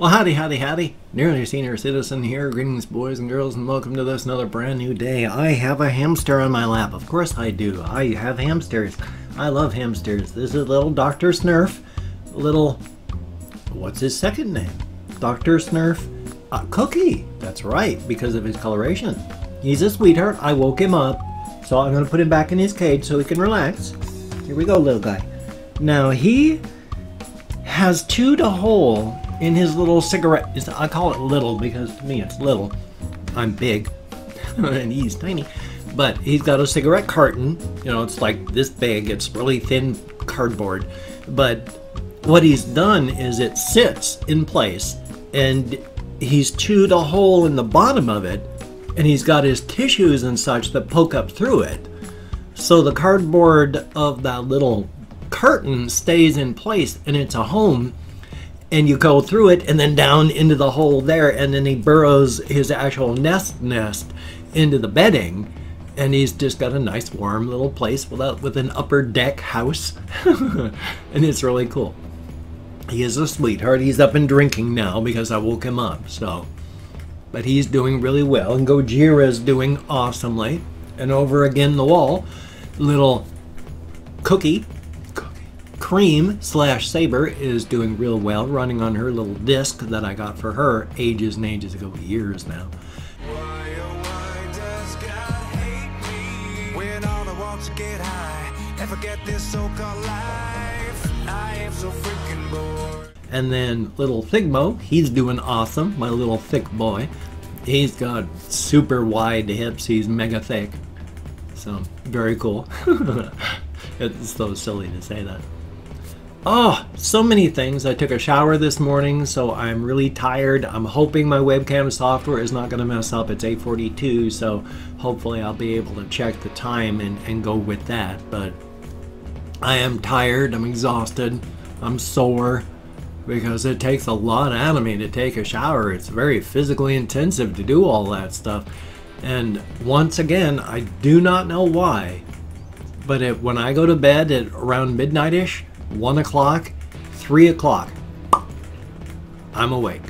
Well, howdy, howdy, howdy. Nearly Senior Citizen here. Greetings, boys and girls, and welcome to this another brand new day. I have a hamster on my lap. Of course I do. I have hamsters. I love hamsters. This is little Dr. Snurf. Little, what's his second name? Dr. Snurf Cookie. That's right, because of his coloration. He's a sweetheart. I woke him up, so I'm going to put him back in his cage so he can relax. Here we go, little guy. Now, he has chewed a hole in his little cigarette. I call it little because to me it's little. I'm big and he's tiny. But he's got a cigarette carton. You know, it's like this big. It's really thin cardboard. But what he's done is it sits in place and he's chewed a hole in the bottom of it, and he's got his tissues and such that poke up through it. So the cardboard of that little curtain stays in place and it's a home, and you go through it and then down into the hole there, and then he burrows his actual nest into the bedding, and he's just got a nice warm little place with an upper deck house. And it's really cool. He is a sweetheart. He's up and drinking now because I woke him up, so but he's doing really well, and Gojira's doing awesomely. And over again the wall, little Cookie Cream / Saber is doing real well, running on her little disc that I got for her ages and ages ago, years now. Why, oh, why does God hate me when all I want to get high and forget this so-called life? I am so freaking bored. And then little Thigmo, he's doing awesome, my little thick boy. He's got super wide hips, he's mega thick. So, very cool. It's so silly to say that. Oh, so many things. I took a shower this morning, so I'm really tired. I'm hoping my webcam software is not going to mess up. It's 8:42, so hopefully I'll be able to check the time and go with that. But I am tired. I'm exhausted. I'm sore because it takes a lot out of me to take a shower. It's very physically intensive to do all that stuff. And once again, I do not know why, but when I go to bed at around midnight-ish, 1 o'clock, 3 o'clock, I'm awake.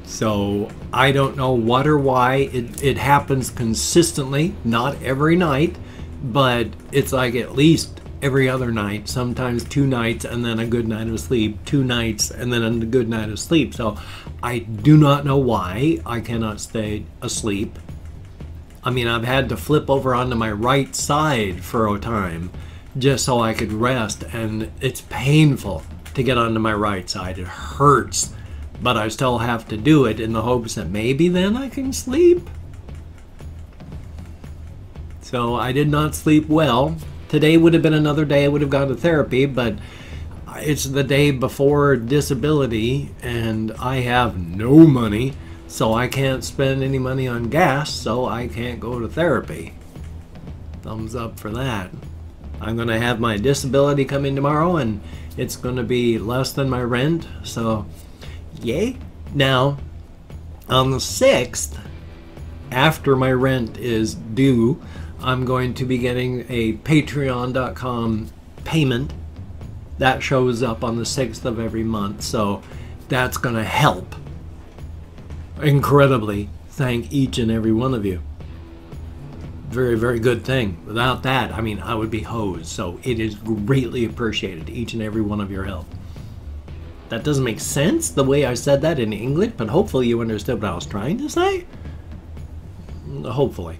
So I don't know what or why. It happens consistently, not every night, but it's like at least every other night, sometimes 2 nights and then a good night of sleep, 2 nights and then a good night of sleep. So I do not know why I cannot stay asleep. I mean, I've had to flip over onto my right side for a time just so I could rest, and it's painful to get onto my right side. It hurts, but I still have to do it in the hopes that maybe then I can sleep. So I did not sleep well. Today would have been another day I would have gone to therapy, but it's the day before disability and I have no money, so I can't spend any money on gas, so I can't go to therapy. Thumbs up for that. I'm going to have my disability come in tomorrow, and it's going to be less than my rent, so yay. Now, on the 6th, after my rent is due, I'm going to be getting a patreon.com payment that shows up on the 6th of every month, so that's going to help incredibly. Thank each and every one of you. Very, very good thing. Without that, I mean, I would be hosed. So it is greatly appreciated, each and every one of your help. That doesn't make sense the way I said that in English, but hopefully you understood what I was trying to say. Hopefully.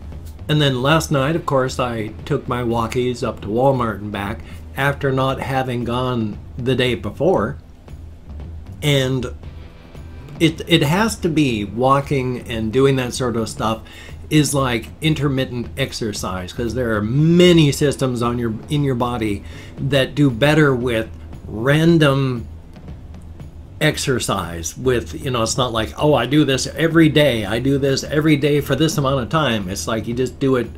And then last night, of course, I took my walkies up to Walmart and back after not having gone the day before. And it has to be walking and doing that sort of stuff is like intermittent exercise, because there are many systems in your body that do better with random exercise. With, you know, it's not like, oh, I do this every day. I do this every day for this amount of time. It's like you just do it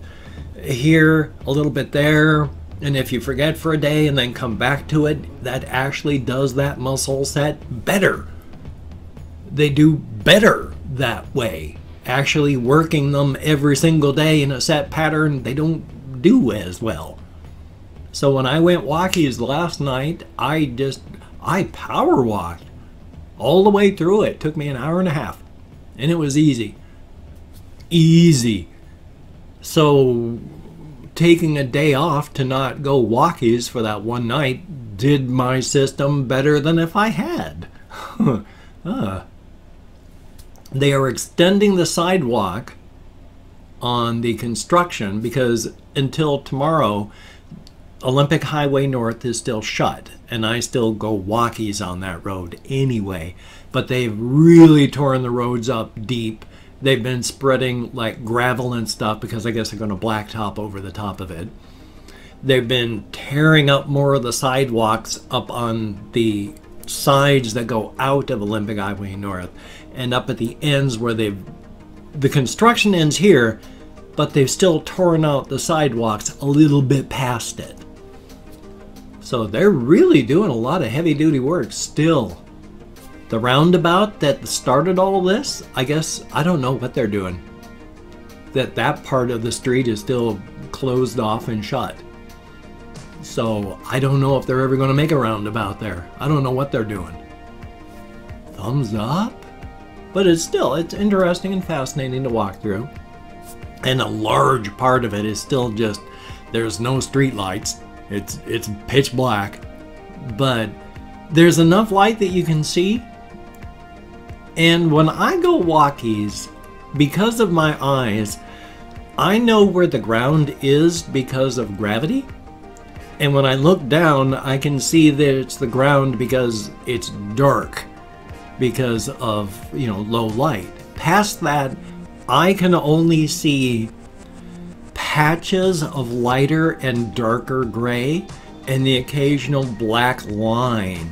here, a little bit there, and if you forget for a day and then come back to it, that actually does that muscle set better. They do better that way. Actually working them every single day in a set pattern, they don't do as well. So when I went walkies last night, I power walked all the way through it. Took me an hour and a half, and it was easy. Easy. So taking a day off to not go walkies for that one night did my system better than if I had. They are extending the sidewalk on the construction because until tomorrow, Olympic Highway North is still shut, and I still go walkies on that road anyway. But they've really torn the roads up deep. They've been spreading like gravel and stuff because I guess they're going to blacktop over the top of it. They've been tearing up more of the sidewalks up on the sides that go out of Olympic Highway North and up at the ends where the construction ends here, but they've still torn out the sidewalks a little bit past it. So they're really doing a lot of heavy duty work still. The roundabout that started all of this, I guess, I don't know what they're doing. That part of the street is still closed off and shut. So I don't know if they're ever going to make a roundabout there. I don't know what they're doing. Thumbs up? But it's interesting and fascinating to walk through. And a large part of it is still just, there's no street lights. It's pitch black. But there's enough light that you can see. And when I go walkies, because of my eyes, I know where the ground is because of gravity. And when I look down, I can see that it's the ground because it's dark because of, low light. Past that, I can only see patches of lighter and darker gray and the occasional black line.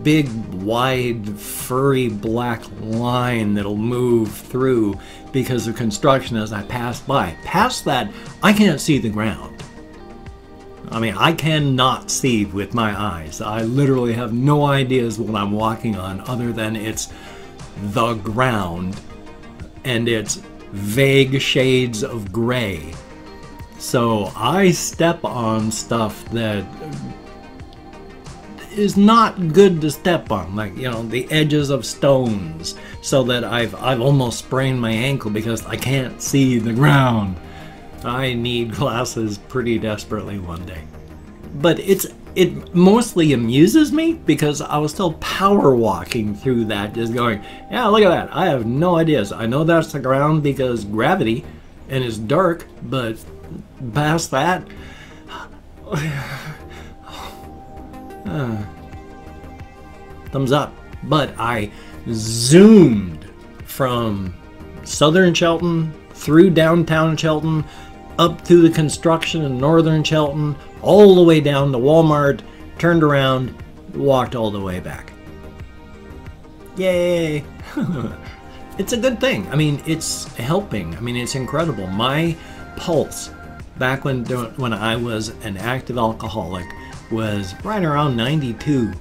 Big, wide, furry black line that'll move through because of construction as I pass by. Past that, I can't see the ground. I mean, I cannot see with my eyes. I literally have no ideas what I'm walking on other than it's the ground and it's vague shades of gray. So I step on stuff that is not good to step on, like the edges of stones, so that I've almost sprained my ankle because I can't see the ground. I need glasses pretty desperately one day. But it mostly amuses me because I was still power walking through that, just going, yeah, look at that. I have no ideas. I know that's the ground because gravity and it's dark, but past that, thumbs up. But I zoomed from southern Shelton through downtown Shelton up through the construction in northern Shelton all the way down to Walmart, turned around, walked all the way back. Yay! It's a good thing. I mean, it's helping. I mean, it's incredible. My pulse back when I was an active alcoholic was right around 92.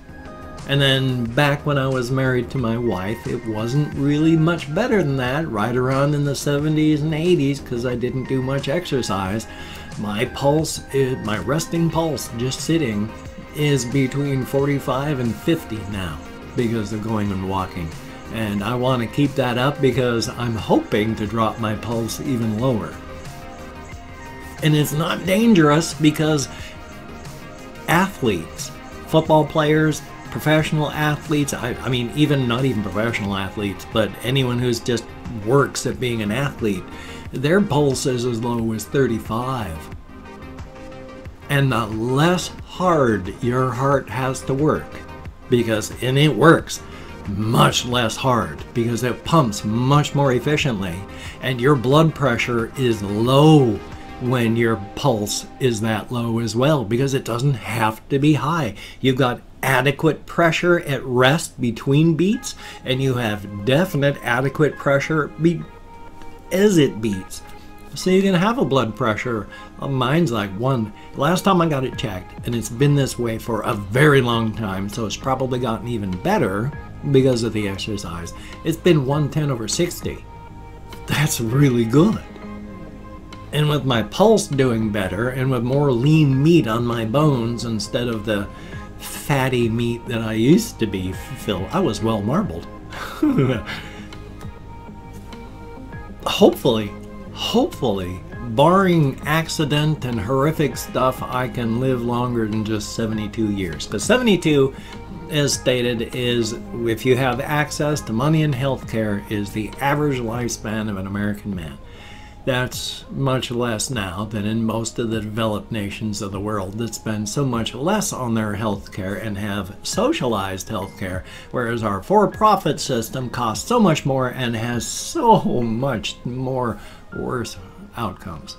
And then back when I was married to my wife, it wasn't really much better than that, right around in the 70s and 80s, because I didn't do much exercise. My pulse, my resting pulse, just sitting, is between 45 and 50 now, because of going and walking. And I want to keep that up because I'm hoping to drop my pulse even lower. And it's not dangerous because athletes, football players, professional athletes, I mean, not even professional athletes, but anyone who's just works at being an athlete, their pulse is as low as 35. And the less hard your heart has to work, and it works much less hard because it pumps much more efficiently, and your blood pressure is low when your pulse is that low as well, because it doesn't have to be high. You've got adequate pressure at rest between beats, and you have definite adequate pressure as it beats. So you can have a blood pressure. Mine's like 1. Last time I got it checked, and it's been this way for a very long time, so it's probably gotten even better because of the exercise. It's been 110/60. That's really good. And with my pulse doing better, and with more lean meat on my bones instead of the fatty meat that I used to be, Phil. I was well marbled. Hopefully, barring accident and horrific stuff, I can live longer than just 72 years. Because 72, as stated, is, if you have access to money and health care, is the average lifespan of an American man. That's much less now than in most of the developed nations of the world that spend so much less on their health care and have socialized health care, whereas our for-profit system costs so much more and has so much more worse outcomes.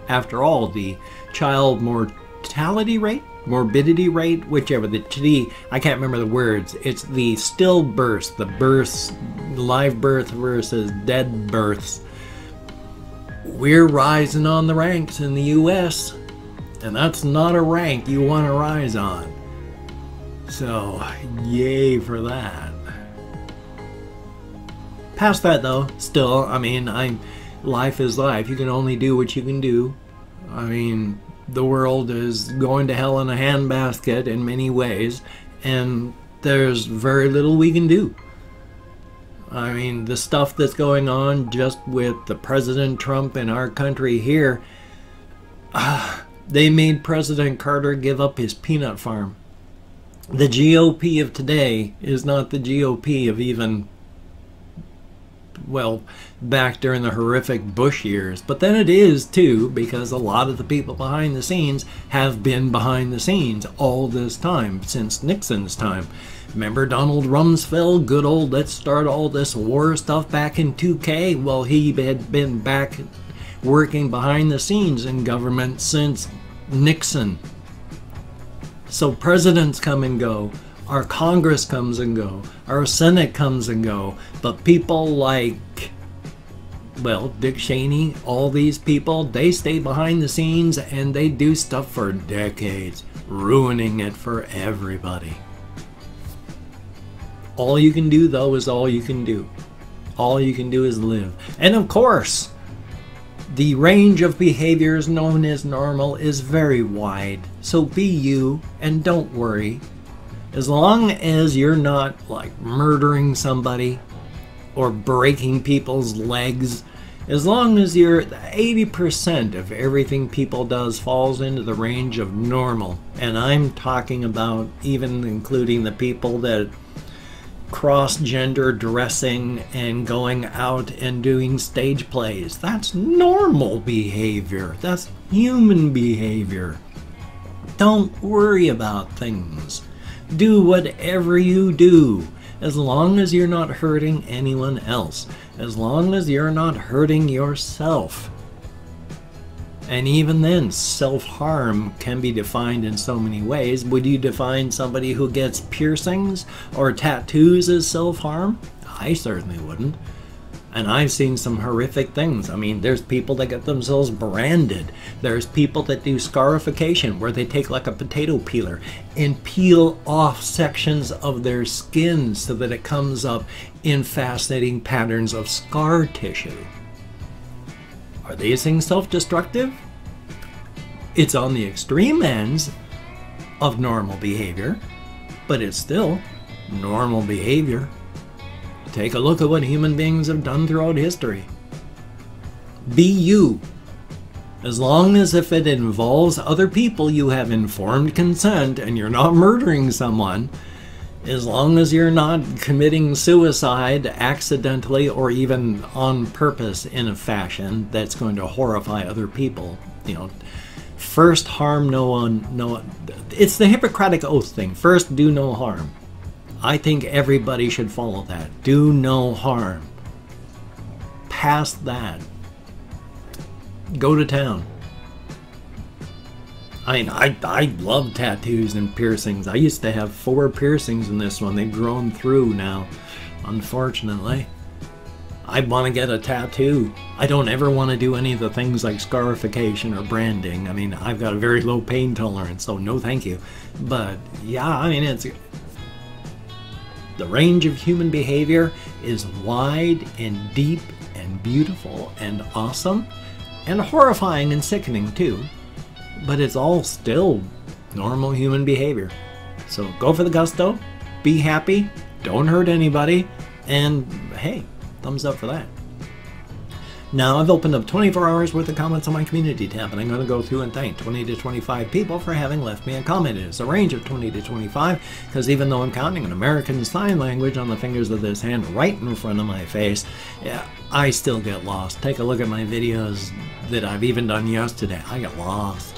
After all, the child mortality rate, morbidity rate, whichever, the T, I can't remember the words, it's the stillbirths, the births, live birth versus dead births. We're rising on the ranks in the US, and that's not a rank you want to rise on. So, yay for that. Past that though, still, I mean, life is life. You can only do what you can do. I mean, the world is going to hell in a handbasket in many ways, and there's very little we can do. I mean, the stuff that's going on just with the President Trump in our country here, they made President Carter give up his peanut farm. The GOP of today is not the GOP of even, well, back during the horrific Bush years. But then it is too, because a lot of the people behind the scenes have been behind the scenes all this time, since Nixon's time. Remember Donald Rumsfeld, good old let's start all this war stuff back in 2K? Well, he had been back working behind the scenes in government since Nixon. So presidents come and go. Our Congress comes and go. Our Senate comes and go. But people like, well, Dick Cheney, all these people, they stay behind the scenes and they do stuff for decades, ruining it for everybody. All you can do, though, is all you can do. All you can do is live. And of course, the range of behaviors known as normal is very wide. So be you and don't worry. As long as you're not like murdering somebody or breaking people's legs, as long as you're 80% of everything people does falls into the range of normal. And I'm talking about even including the people that cross-gender dressing and going out and doing stage plays. That's normal behavior. That's human behavior. Don't worry about things. Do whatever you do, as long as you're not hurting anyone else, as long as you're not hurting yourself. And even then, self-harm can be defined in so many ways. Would you define somebody who gets piercings or tattoos as self-harm? I certainly wouldn't. And I've seen some horrific things. I mean, there's people that get themselves branded. There's people that do scarification, where they take like a potato peeler and peel off sections of their skin so that it comes up in fascinating patterns of scar tissue. Are these things self-destructive? It's on the extreme ends of normal behavior, but it's still normal behavior. Take a look at what human beings have done throughout history. Be you. As long as if it involves other people, you have informed consent and you're not murdering someone, as long as you're not committing suicide accidentally or even on purpose in a fashion that's going to horrify other people, you know, first harm no one, it's the Hippocratic Oath thing. First, do no harm. I think everybody should follow that. Do no harm. Past that, go to town. I mean, I love tattoos and piercings. I used to have 4 piercings in this one. They've grown through now, unfortunately. I want to get a tattoo. I don't ever want to do any of the things like scarification or branding. I mean, I've got a very low pain tolerance, so no thank you. But yeah, I mean, it's... the range of human behavior is wide and deep and beautiful and awesome and horrifying and sickening too. But it's all still Normal human behavior. So go for the gusto, be happy, don't hurt anybody, and hey, thumbs up for that. Now I've opened up 24 hours worth of comments on my community tab, and I'm going to go through and thank 20 to 25 people for having left me a comment. It's a range of 20 to 25, because even though I'm counting an American Sign Language on the fingers of this hand right in front of my face, yeah, I still get lost. Take a look at my videos that I've even done yesterday. I get lost.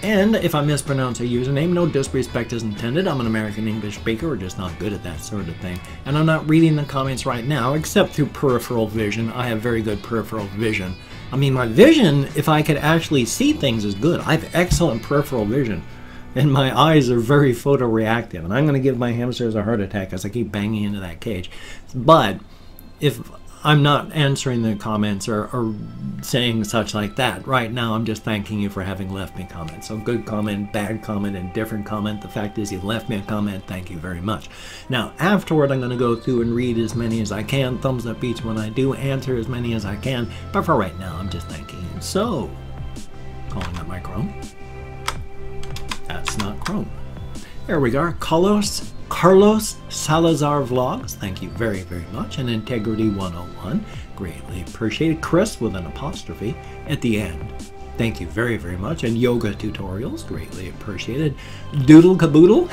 And if I mispronounce a username, no disrespect is intended. I'm an American English speaker. We're just not good at that sort of thing. And I'm not reading the comments right now, except through peripheral vision. I have very good peripheral vision. I mean, my vision, if I could actually see things, is good. I have excellent peripheral vision. And my eyes are very photoreactive. And I'm going to give my hamsters a heart attack as I keep banging into that cage. But if I'm not answering the comments or saying such like that. Right now, I'm just thanking you for having left me comments. So good comment, bad comment, and different comment. The fact is you left me a comment. Thank you very much. Now, afterward, I'm going to go through and read as many as I can. Thumbs up each one I do. Answer as many as I can. But for right now, I'm just thanking you. So, calling up my Chrome. That's not Chrome. There we go. Carlos Salazar Vlogs, thank you very, very much. And Integrity 101, greatly appreciated. Chris with an apostrophe at the end, thank you very, very much. And Yoga Tutorials, greatly appreciated. Doodle Caboodle,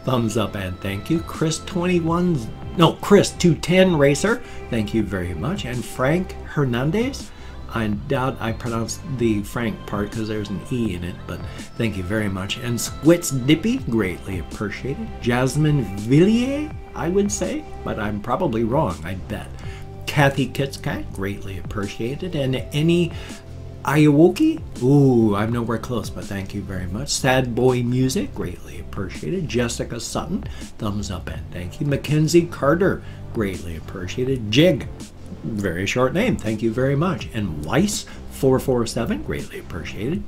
thumbs up and thank you. Chris 210 Racer, thank you very much. And Frank Hernandez, I doubt I pronounced the Frank part because there's an E in it, but thank you very much. And Squits Dippy, greatly appreciated. Jasmine Villiers, I would say, but I'm probably wrong, I bet. Kathy Kitscat, greatly appreciated. And any Ayawoki, ooh, I'm nowhere close, but thank you very much. Sad Boy Music, greatly appreciated. Jessica Sutton, thumbs up and thank you. Mackenzie Carter, greatly appreciated. Jig, very short name, thank you very much. And Weiss447, greatly appreciated.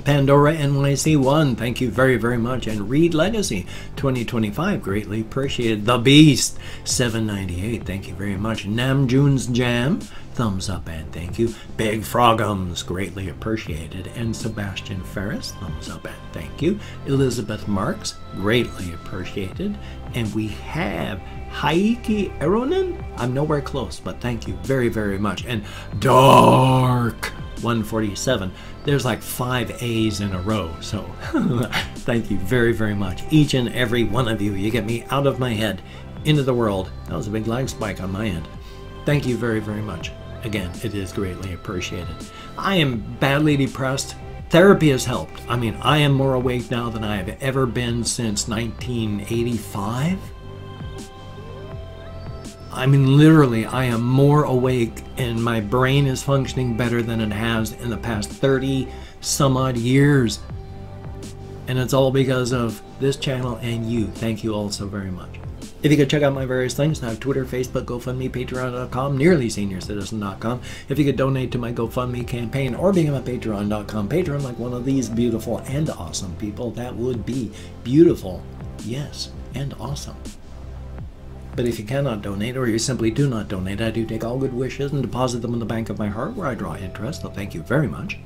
Pandora NYC1, thank you very, very much. And Reed Legacy 2025, greatly appreciated. The Beast 798, thank you very much. Namjoon's Jam, thumbs up and thank you. Big Frogums, greatly appreciated. And Sebastian Ferris, thumbs up and thank you. Elizabeth Marks, greatly appreciated. And we have Haiki Eronen, I'm nowhere close, but thank you very, very much. And Dark 147, there's like 5 A's in a row, so thank you very, very much. Each and every one of you, you get me out of my head, into the world. That was a big lag spike on my end. Thank you very, very much. Again, it is greatly appreciated. I am badly depressed. Therapy has helped. I mean, I am more awake now than I have ever been since 1985. I mean, literally, I am more awake and my brain is functioning better than it has in the past 30 some odd years. And it's all because of this channel and you. Thank you all so very much. If you could check out my various things, I have Twitter, Facebook, GoFundMe, Patreon.com, NearlySeniorCitizen.com. If you could donate to my GoFundMe campaign or become a Patreon.com patron like one of these beautiful and awesome people, that would be beautiful, yes, and awesome. But if you cannot donate, or you simply do not donate, I do take all good wishes and deposit them in the bank of my heart where I draw interest, so thank you very much.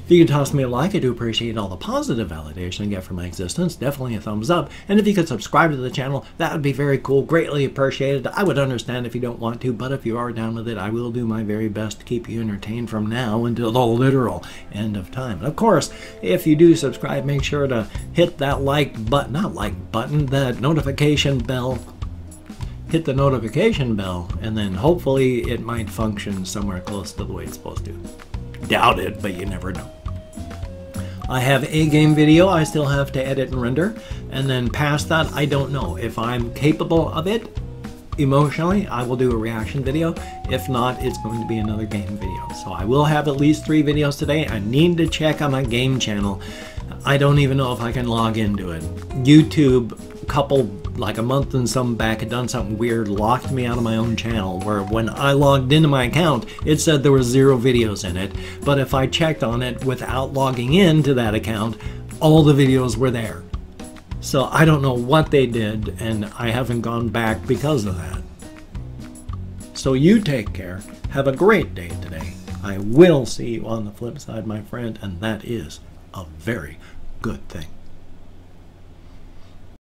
If you could toss me a like, I do appreciate all the positive validation I get from my existence. Definitely a thumbs up. And if you could subscribe to the channel, that would be very cool. Greatly appreciated. I would understand if you don't want to, but if you are down with it, I will do my very best to keep you entertained from now until the literal end of time. And of course, if you do subscribe, make sure to hit that like button, not like button, that notification bell. Hit the notification bell, and then hopefully it might function somewhere close to the way it's supposed to. Doubt it, but you never know. I have a game video I still have to edit and render, and then past that, I don't know. If I'm capable of it emotionally, I will do a reaction video. If not, it's going to be another game video. So I will have at least 3 videos today. I need to check on my game channel. I don't even know if I can log into it. YouTube, like a month and some back, had done something weird, locked me out of my own channel, where when I logged into my account, it said there were 0 videos in it. But if I checked on it without logging into that account, all the videos were there. So I don't know what they did, and I haven't gone back because of that. So you take care. Have a great day today. I will see you on the flip side, my friend, and that is a very good thing.